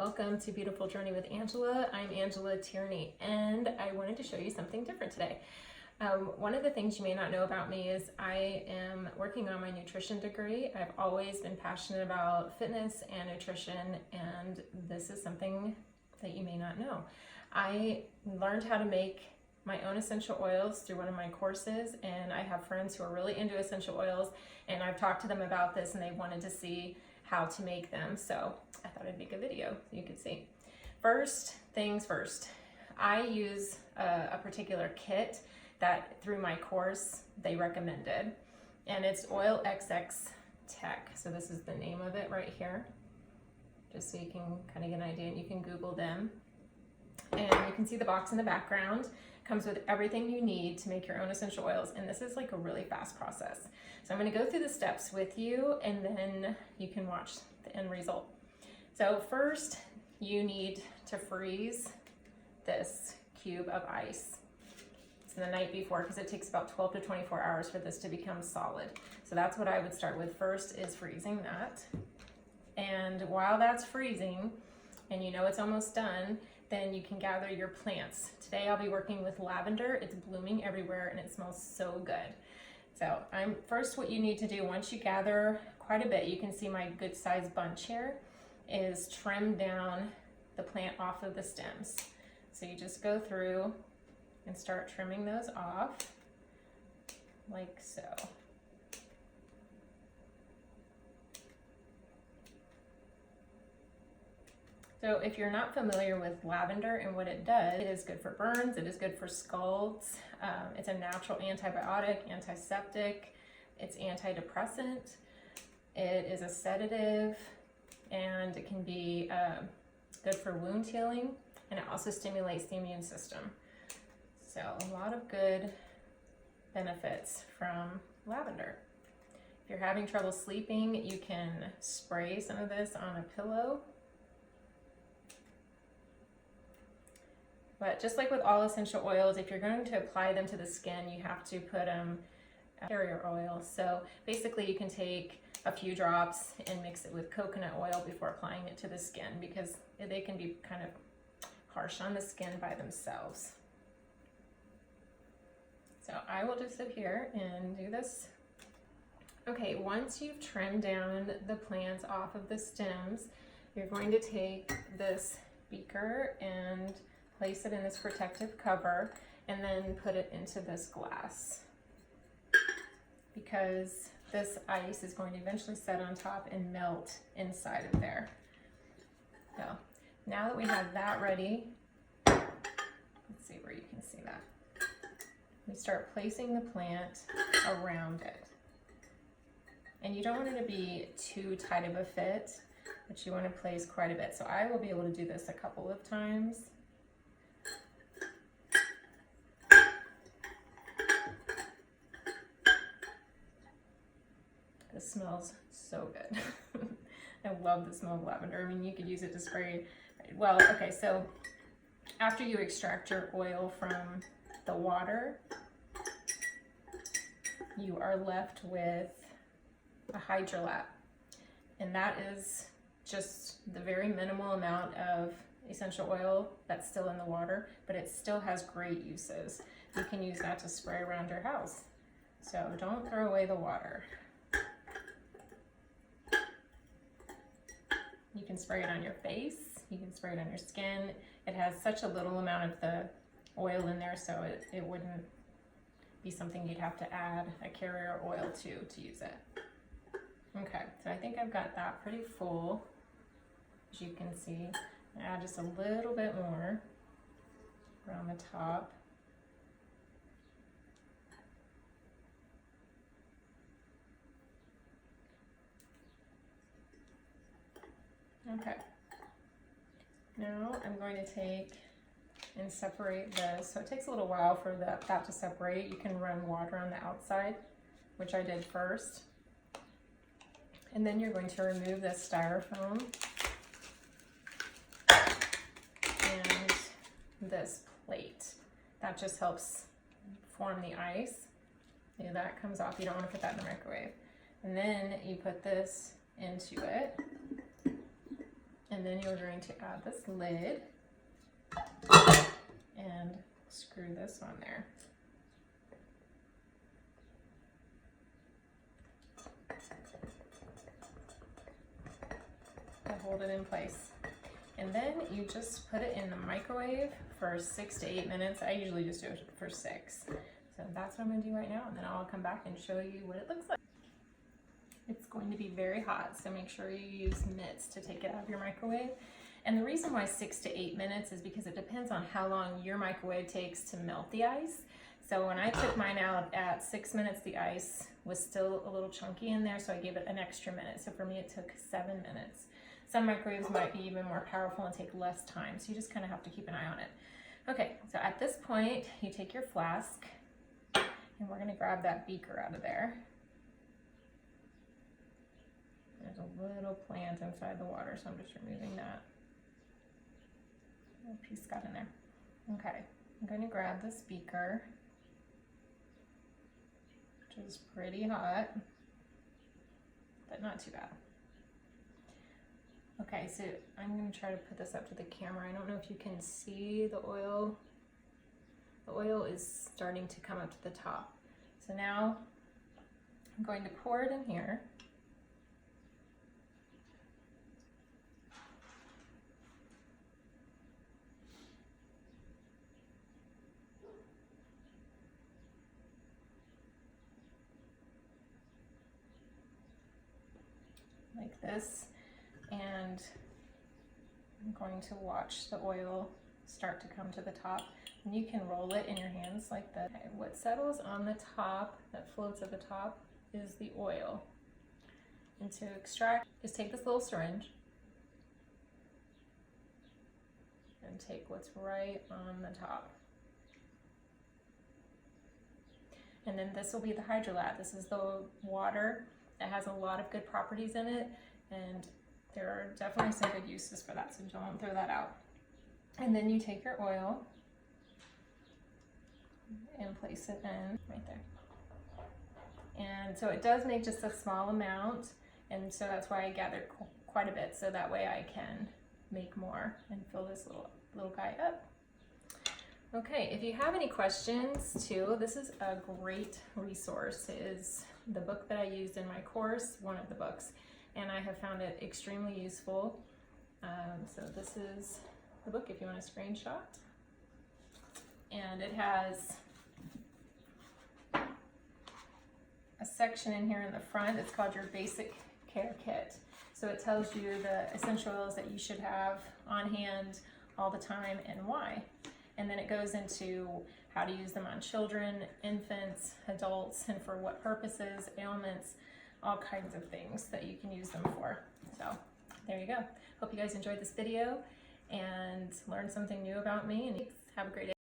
welcome to Beautiful Journey with Angela. I'm Angela Tierney, and I wanted to show you something different today. One of the things you may not know about me is I am working on my nutrition degree. I've always been passionate about fitness and nutrition, and this is something that you may not know. I learned how to make my own essential oils through one of my courses, and I have friends who are really into essential oils, and I've talked to them about this and they wanted to see how to make them, so I thought I'd make a video so you could see. First things first, I use a particular kit that through my course they recommended, and it's Oil XX Tech. So this is the name of it right here, just so you can kind of get an idea, and you can Google them. And you can see the box in the background. Comes with everything you need to make your own essential oils, and this is like a really fast process. So I'm going to go through the steps with you, and then you can watch the end result. So first, you need to freeze this cube of ice. It's the night before, because it takes about 12 to 24 hours for this to become solid. So that's what I would start with first, is freezing that. And while that's freezing, and you know it's almost done, then you can gather your plants. Today I'll be working with lavender. It's blooming everywhere and it smells so good. So first what you need to do, once you gather quite a bit, you can see my good sized bunch here, is trim down the plant off of the stems. So you just go through and start trimming those off like so. So if you're not familiar with lavender and what it does, it is good for burns, it is good for scalds, it's a natural antibiotic, antiseptic, it's antidepressant, it is a sedative, and it can be good for wound healing, and it also stimulates the immune system. So a lot of good benefits from lavender. If you're having trouble sleeping, you can spray some of this on a pillow. But just like with all essential oils, if you're going to apply them to the skin, you have to put carrier oil. So basically you can take a few drops and mix it with coconut oil before applying it to the skin, because they can be kind of harsh on the skin by themselves. So I will just sit here and do this. Okay, once you've trimmed down the plants off of the stems, you're going to take this beaker and place it in this protective cover, and then put it into this glass, because this ice is going to eventually set on top and melt inside of there. So now that we have that ready, let's see where you can see that. We start placing the plant around it. And you don't want it to be too tight of a fit, but you want to place quite a bit. So I will be able to do this a couple of times. It smells so good. I love the smell of lavender. I mean, you could use it to spray. Well, okay, so after you extract your oil from the water, you are left with a hydrolat. And that is just the very minimal amount of essential oil that's still in the water, but it still has great uses. You can use that to spray around your house. So don't throw away the water. You can spray it on your face, you can spray it on your skin. It has such a little amount of the oil in there, so it wouldn't be something you'd have to add a carrier oil to use it. Okay, so I think I've got that pretty full, as you can see. Add just a little bit more around the top. Okay, now I'm going to take and separate this. So it takes a little while for that to separate. You can run water on the outside, which I did first. And then you're going to remove this styrofoam and this plate. That just helps form the ice. Yeah, that comes off. You don't want to put that in the microwave. And then you put this into it. And then you're going to add this lid and screw this on there. To hold it in place. And then you just put it in the microwave for 6 to 8 minutes. I usually just do it for 6. So that's what I'm gonna do right now, and then I'll come back and show you what it looks like. It's going to be very hot, so make sure you use mitts to take it out of your microwave. And the reason why 6 to 8 minutes is because it depends on how long your microwave takes to melt the ice. So when I took mine out at 6 minutes, the ice was still a little chunky in there, so I gave it an extra minute. So for me, it took 7 minutes. Some microwaves might be even more powerful and take less time, so you just kind of have to keep an eye on it. Okay, so at this point, you take your flask, and we're gonna grab that beaker out of there. There's a little plant inside the water, so I'm just removing that. A little piece got in there. Okay, I'm going to grab this beaker, which is pretty hot, but not too bad. Okay, so I'm going to try to put this up to the camera. I don't know if you can see the oil. The oil is starting to come up to the top. So now I'm going to pour it in here. Like this, and I'm going to watch the oil start to come to the top, and you can roll it in your hands like that. Okay, what settles on the top, that floats at the top, is the oil. And to extract, just take this little syringe and take what's right on the top. And then this will be the hydrolat. This is the water that has a lot of good properties in it, and there are definitely some good uses for that, so don't throw that out. And then you take your oil and place it in right there. And so it does make just a small amount, and so that's why I gathered quite a bit, so that way I can make more and fill this little guy up. Okay, if you have any questions too, this is a great resource. It is the book that I used in my course, one of the books, and I have found it extremely useful. So this is the book if you want a screenshot. And it has a section in here in the front. It's called your basic care kit. So it tells you the essential oils that you should have on hand all the time and why. And then it goes into how to use them on children, infants, adults, and for what purposes, ailments, all kinds of things that you can use them for. So there you go. Hope you guys enjoyed this video and learned something new about me, and have a great day.